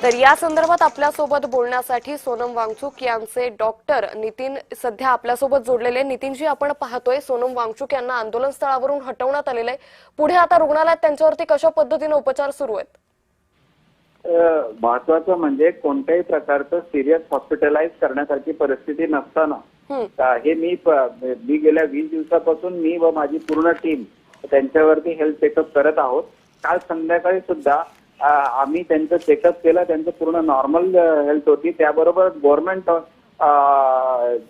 तर या संदर्भात आपल्यासोबत बोलण्यासाठी सोनम वांगचुक यांचे डॉक्टर नितीन सध्या आपल्यासोबत जोडलेले। नितीनजी, आपण पाहतोय सोनम वांगचुक यांना आंदोलन स्थळावरून हटवण्यात आलेले आहे। पुढे आता रुग्णालयात त्यांच्यावरती कशा पद्धतीने उपचार सुरू आहेत? महत्वाचं म्हणजे कोणत्याही प्रकारचं सिरियस हॉस्पिटलाइज करण्यासारखी परिस्थिती नसताना हे मी गेल्या 20 दिवसापासून मी व माझी पूर्ण टीम त्यांच्यावरती हेल्थ चेकअप करत आहोत। काल संध्याकाळी सुद्धा आम्ही त्यांचं चेकअप केलं, त्यांचं पूर्ण नॉर्मल हेल्थ होती। त्याबरोबर गव्हर्नमेंट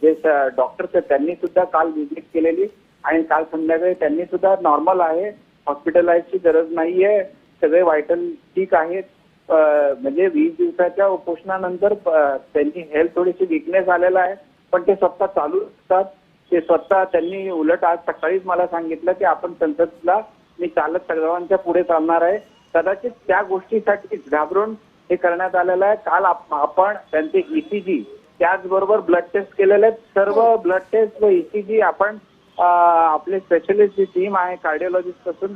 जे डॉक्टर्स आहेत त्यांनी सुद्धा काल व्हिजिट केलेली आणि काल संध्याकाळी त्यांनी सुद्धा नॉर्मल आहे, हॉस्पिटलाइजची गरज नाहीये, सगळे व्हायटल ठीक आहेत। म्हणजे 20 दिवसाच्या उपोषणानंतर त्यांची हेल्थ थोडीशी विकनेस आलेला आहे, पण ते स्वतः चालू असतात। ते स्वतः त्यांनी उलट आज सकाळीच मला सांगितलं की आपण संसदला मी चालत सर्वांच्या पुढे चालणार आहे। कदाचित त्या गोष्टीसाठी घाबरून हे करण्यात आलेलं आहे। काल आपण त्यांचे ईसीजी त्याचबरोबर ब्लड टेस्ट केलेले आहेत। सर्व ब्लड टेस्ट व ईसीजी आपण आपले स्पेशलिस्ट जी टीम आहे कार्डिओलॉजिस्ट पासून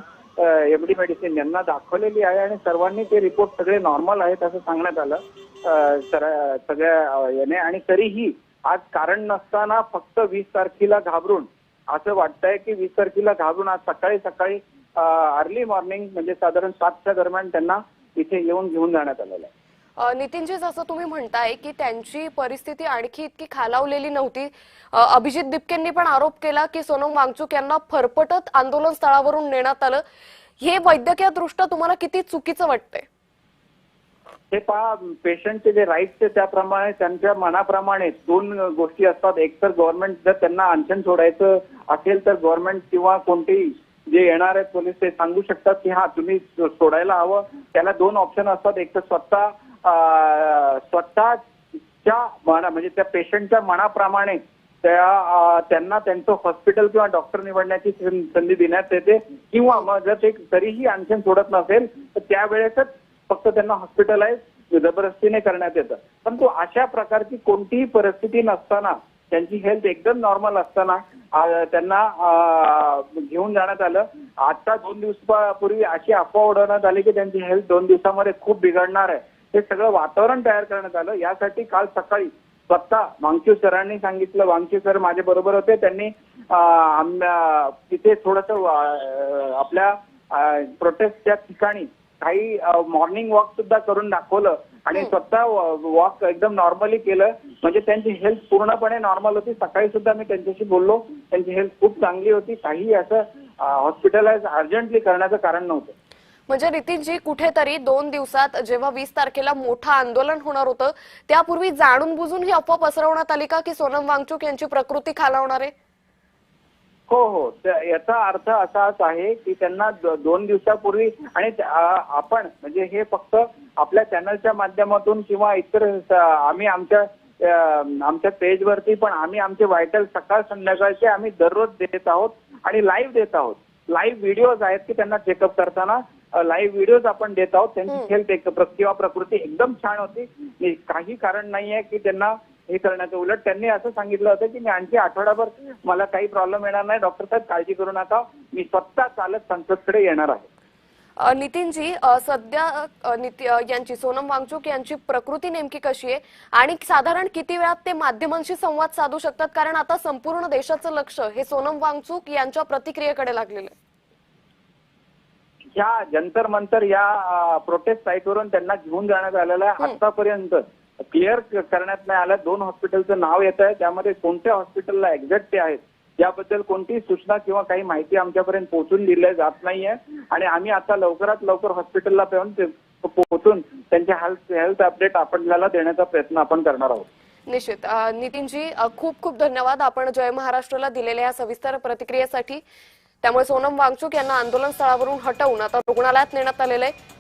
एमडी मेडिसिन यांना दाखवलेली आहे आणि सर्वांनी ते रिपोर्ट सगळे नॉर्मल आहेत असं सांगण्यात आलं सगळ्या याने। आणि तरीही आज कारण नसताना फक्त 20 तारखेला घाबरून असं वाटतंय की 20 तारखेला घाबरून आज सकाळी अर्ली मॉर्निंग म्हणजे साधारण 7च्या दरम्यान त्यांना इथे येऊन घेऊन जाण्यात आलेलं आहे। नितीनजी, जसं तुम्ही म्हणताय की त्यांची परिस्थिती आणखी इतकी खालावलेली नव्हती, अभिजित दिपकेंनी पण आरोप केला की सोनम वांगचुक यांना फरफटत आंदोलन स्थळावरून नेण्यात आलं। हे वैद्यकीय दृष्ट्या तुम्हाला किती चुकीचं वाटतंय? हे पहा, पेशंटचे जे राईट्स आहे त्याप्रमाणे त्यांच्या मनाप्रमाणे दोन गोष्टी असतात। एक तर गव्हर्नमेंट जर त्यांना अनशन सोडायचं असेल तर गव्हर्नमेंट किंवा कोणतेही जे येणार आहेत पोलीस ते सांगू शकतात की हा तुम्ही सोडायला हवं। त्याला दोन ऑप्शन असतात, एक तर स्वतःच्या म्हणजे त्या पेशंटच्या मनाप्रमाणे त्यांना त्यांचं हॉस्पिटल किंवा डॉक्टर निवडण्याची संधी देण्यात येते, किंवा मग जर ते तरीही अनशन सोडत नसेल तर त्यावेळेसच फक्त त्यांना हॉस्पिटलाइज जबरदस्तीने करण्यात येतं। परंतु अशा प्रकारची कोणतीही परिस्थिती नसताना त्यांची हेल्थ एकदम नॉर्मल असताना त्यांना घेऊन जाण्यात आलं। आता 2 दिवसापूर्वी अशी अफवा उडवण्यात आली की त्यांची हेल्थ 2 दिवसामध्ये खूप बिघडणार आहे। हे सगळं वातावरण तयार करण्यात आलं। यासाठी काल सकाळी स्वतः वांगचुक सरांनी सांगितलं, वांगचुक सर माझ्या बरोबर होते, त्यांनी तिथे थोडस आपल्या प्रोटेस्टच्या ठिकाणी काही मॉर्निंग वॉक सुद्धा करून दाखवलं आणि स्वतः वॉक एकदम नॉर्मली केलं। म्हणजे त्यांची हेल्थ पूर्णपणे नॉर्मल होती। सकाळी सुद्धा मी त्यांच्याशी बोललो, त्यांची हेल्थ खूप चांगली होती, काही असं हॉस्पिटलाइज अर्जंटली करण्याचं कारण नव्हतं। म्हणजे नितीनजी, कुठेतरी 2 दिवसात जेव्हा 20 तारखेला मोठं आंदोलन होणार होतं त्यापूर्वी जाणून बुजून ही अफवा पसरवण्यात आली का की सोनम वांगचुक यांची प्रकृती खालावणार आहे? हो, याचा अर्थ असाच आहे की त्यांना 2 दिवसापूर्वी आणि आपण म्हणजे हे फक्त आपल्या चॅनलच्या माध्यमातून किंवा इतर आम्ही आमच्या पेजवरती पण आम्ही आमचे व्हायटल सकाळ संध्याकाळचे आम्ही दररोज देत आहोत आणि लाईव्ह देत आहोत। लाईव्ह व्हिडिओज आहेत की त्यांना चेकअप करताना लाईव्ह व्हिडिओज आपण देत आहोत। त्यांची हेल्थ किंवा प्रकृती एकदम छान होती। काही कारण नाहीये की त्यांना हे करण्याचं। उलट त्यांनी असं सांगितलं होतं की मी आणखी आठवडाभर मला काही प्रॉब्लेम येणार नाही, डॉक्टर साहेब काळजी करू नका, मी स्वतः चालत संसदकडे येणार आहे। नितीनजी, सध्या यांची सोनम वांगचुक यांची प्रकृती नेमकी कशी आहे आणि साधारण किती वेळात ते माध्यमांशी संवाद साधू शकतात? कारण आता संपूर्ण देशाचं लक्ष हे सोनम वांगचुक यांच्या प्रतिक्रियेकडे लागलेलं आहे। या जंतर मंतर या प्रोटेस्ट साईटवरून त्यांना घेऊन जाण्यात आलेलं आहे। आतापर्यंत क्लिअर करण्यात नाही आलं। 2 हॉस्पिटलचं नाव येत आहे, त्यामध्ये कोणत्या हॉस्पिटलला एक्झॅक्ट ते आहेत याबद्दल कोणतीही सूचना किंवा काही माहिती आमच्यापर्यंत पोहोचून दिली जात नाहीये। आणि आम्ही आता लवकरात लवकर हॉस्पिटलला पोहोचून त्यांचे हेल्थ अपडेट आपल्याला देण्याचा प्रयत्न आपण करणार आहोत। निश्चित। नितीनजी, खूप खूप धन्यवाद आपण जय महाराष्ट्राला दिलेल्या या सविस्तर प्रतिक्रियेसाठी। त्यामुळे सोनम वांगचुक यांना आंदोलन स्थळावरून हटवून आता रुग्णालयात नेण्यात आलेलं आहे।